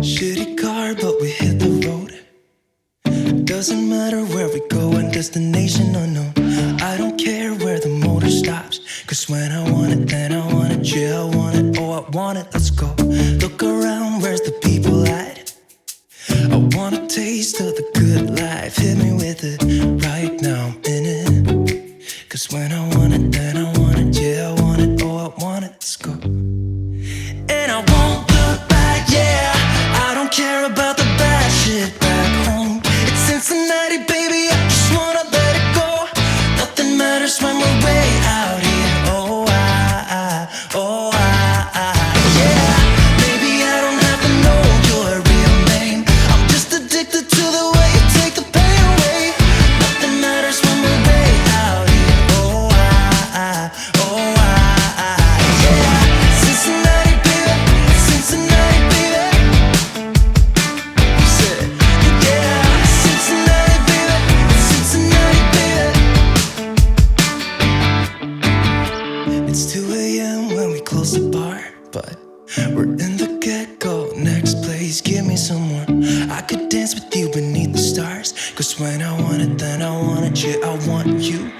Shitty car, but we hit the road. Doesn't matter where we go and destination unknown. I don't care where the motor stops, cause when I want it, then I want it. Yeah, I want it, oh I want it, let's go. Look around, where's the people at? I want a taste of the good life. Hit me with it, right now I'm in it. Cause when I want it, then I want it. Yeah, I want it, oh I want it, let's go. And I won't look back, yeah. I don't care about the bad shit back home. It's Cincinnati, baby, I just wanna let it go. Nothing matters when we're way out here. Oh, yeah. Maybe I don't have to know your real name. I'm just addicted to the way you take the pain away. Nothing matters when we're way out here. Oh, yeah. Cincinnati, baby, Cincinnati, baby. You said, yeah, Cincinnati, baby, Cincinnati, baby. It's 2 a.m. when we close the bar, but we're in the get-go. Next place, give me some more. I could dance with you beneath the stars, cause when I want it, then I want it. Yeah, I want you.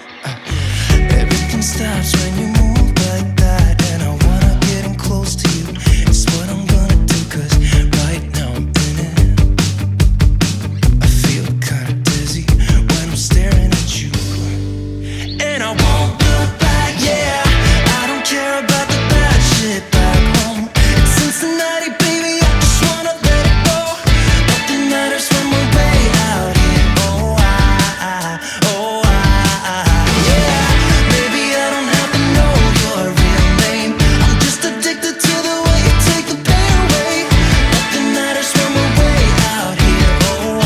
Everything stops when you move like that, and I wanna get in close to you. It's what I'm gonna do, cause right now I'm in it. I feel kinda dizzy when I'm staring at you. And I won't look back, yeah. I don't care about the bad shit back home. It's Cincinnati, baby, I just wanna let it go. Nothing matters when we're way out here. Oh, yeah. Maybe I don't have to know your real name. I'm just addicted to the way you take the pain away. Nothing matters when we're way out here. Oh,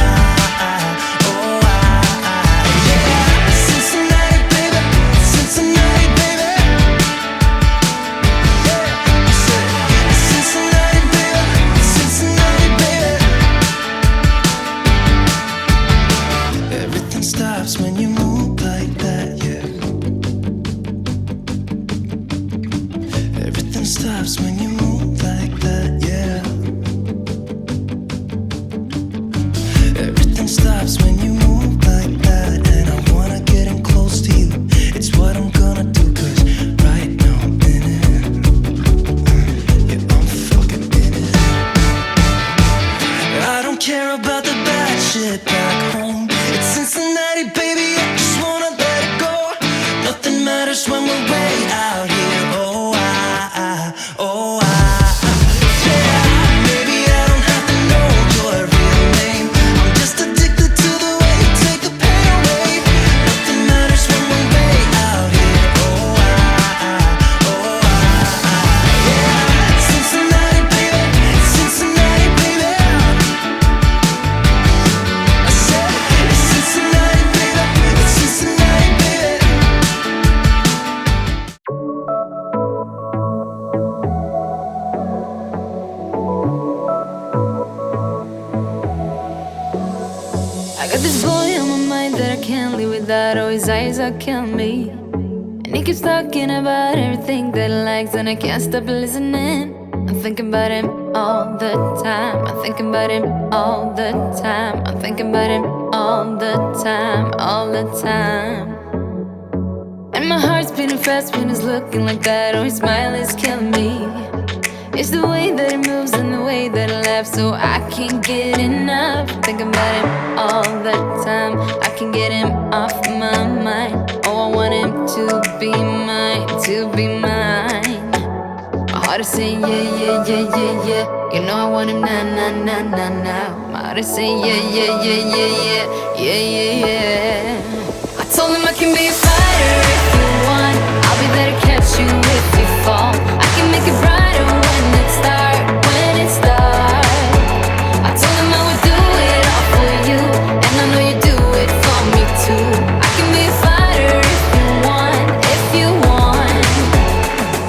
yeah. Cincinnati, baby, Cincinnati, baby. Cincinnati, baby, Cincinnati, baby. Everything stops when you move like that, yeah. Everything stops when you move like that, yeah. Everything stops when you move like that, and I wanna get in close to you. It's what I'm gonna do, cause right now I'm in it. Yeah, I'm fucking in it. I don't care about the bad shit back home. It's Cincinnati, baby, I just wanna let it go. Nothing matters when we're way out here. Oh, yeah. Maybe I don't have to know your real name. I'm just addicted to the way you take the pain away. Nothing matters when we're way out here. Oh, yeah. Cincinnati, baby, Cincinnati, baby. I said, Cincinnati, baby, Cincinnati, baby. I got this boy on my mind that I can't live without. Oh, his eyes are killing me. And he keeps talking about everything that he likes, and I can't stop listening. I'm thinking about him all the time. I'm thinking about him all the time. I'm thinking about him all the time, all the time. And my heart's beating fast when he's looking like that. Oh, his smile is killing me. It's the way that he moves and the way that he laughs, so I can't get enough. Thinking about him all the time. I can't get him off my mind. Oh, I want him to be mine, to be mine. My heart is saying yeah, yeah, yeah, yeah, yeah. You know I want him now, now, now, now, now. My heart is saying yeah, yeah, yeah, yeah, yeah, yeah, yeah, yeah. I told him I can be a fighter if you want. I'll be there to catch you if you fall. I can make it brighter when it starts, when it starts. I told him I would do it all for you, and I know you do it for me too. I can be a fighter if you want, if you want.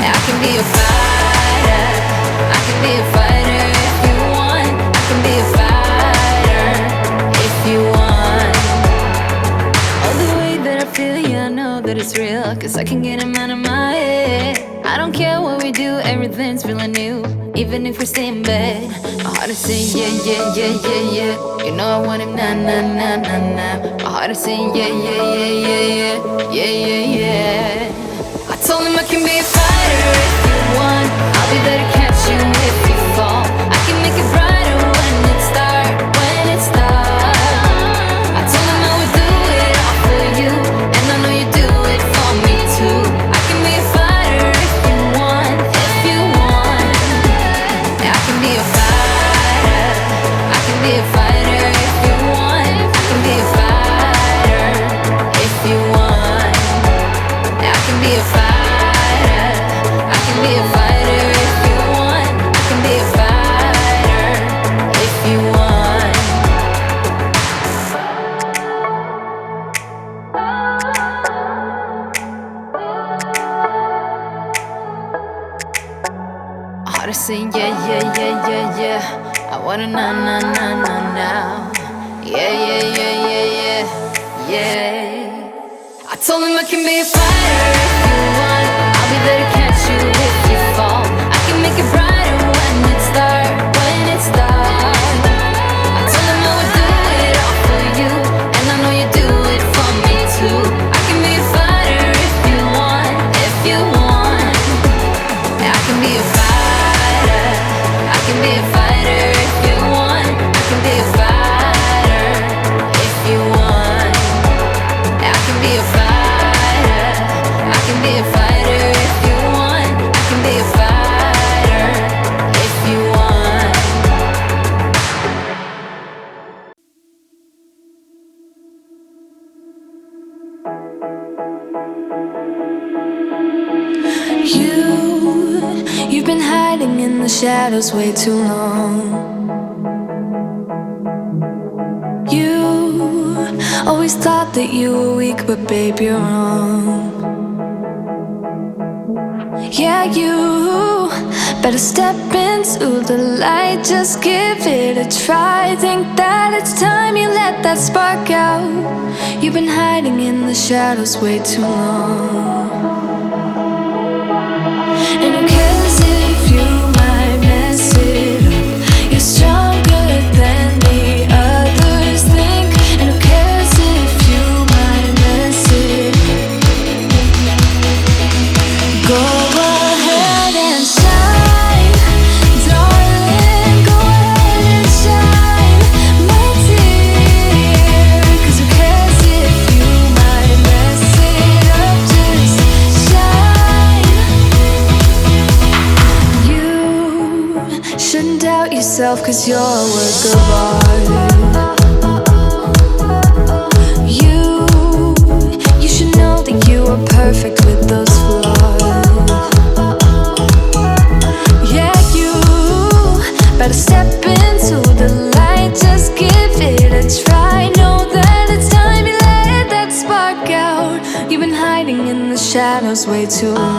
I can be a fighter. I can be a fighter if you want. I can be a fighter if you want. All the way that I feel, yeah, I know that it's real, cause I can get him out of my head. I don't care what we do, everything's feeling new. even if we stay in bed. My heart is saying yeah, yeah, yeah, yeah, yeah. You know I want him, nah, nah, nah, nah, nah. My heart is saying yeah, yeah, yeah, yeah, yeah, yeah, yeah, yeah. I told him I can be a fighter if you want. I'll be there to catch you if you fall. I can make it brighter when it's dark, when it's dark. I told him I would do it all for you, and I know you do it for me too. I can be a fighter if you want, if you want. Yeah, I can be a fighter. I can be a fighter if you want. I can be a fighter if you want. Yeah, I can be a fighter. I can be a fighter if you want. I can be a fighter if you want. My heart is saying yeah, yeah, yeah, yeah, yeah. I wanna na na na na now. Yeah, yeah, yeah, yeah, yeah, yeah. I told him I can be a fighter if you want. I'll be there to catch you if you fall. I can make it brighter when it's dark, when it's dark. I told him I would do it all for you, and I know you do it for me too. I can be a fighter if you want, if you want. Yeah, I can be a fighter. I can be a fighter if you want. I can be a fighter if you want. Yeah, I can be a fighter. I can be a fighter if you want. I can be a fighter if you want. You've been hiding in the shadows way too long. You always thought that you were weak, but babe, you're wrong. Yeah, you better step into the light, just give it a try. Think that it's time you let that spark out. You've been hiding in the shadows way too long. And who cares if you might mess it up? You're stronger than the others think. And who cares if you might mess it up? Go ahead and shine, darling. Go ahead and shine, my dear. 'Cause who cares if you might mess it up? Just shine. You shouldn't doubt yourself, 'cause you're a work of art. You should know that you are perfect with those flaws. Yeah, you better step into the light, just give it a try. Know that it's time you let that spark out. You've been hiding in the shadows way too long.